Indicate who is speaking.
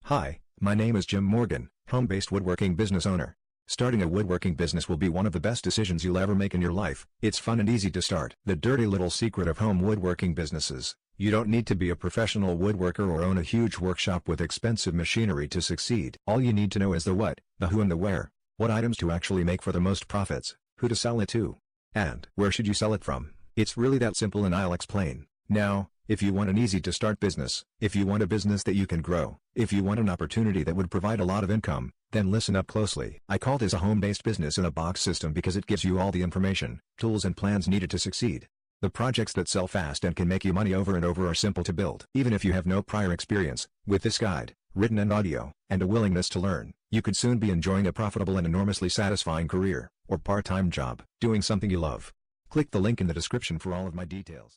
Speaker 1: Hi, my name is Jim Morgan, home-based woodworking business owner. Starting a woodworking business will be one of the best decisions you'll ever make in your life. It's fun and easy to start. The dirty little secret of home woodworking businesses. You don't need to be a professional woodworker or own a huge workshop with expensive machinery to succeed. All you need to know is the what, the who and the where. What items to actually make for the most profits, who to sell it to, and where should you sell it from. It's really that simple, and I'll explain. Now, if you want an easy-to-start business, if you want a business that you can grow, if you want an opportunity that would provide a lot of income, then listen up closely. I call this a home-based business in a box system because it gives you all the information, tools and plans needed to succeed. The projects that sell fast and can make you money over and over are simple to build. Even if you have no prior experience, with this guide, written and audio, and a willingness to learn, you could soon be enjoying a profitable and enormously satisfying career, or part-time job, doing something you love. Click the link in the description for all of my details.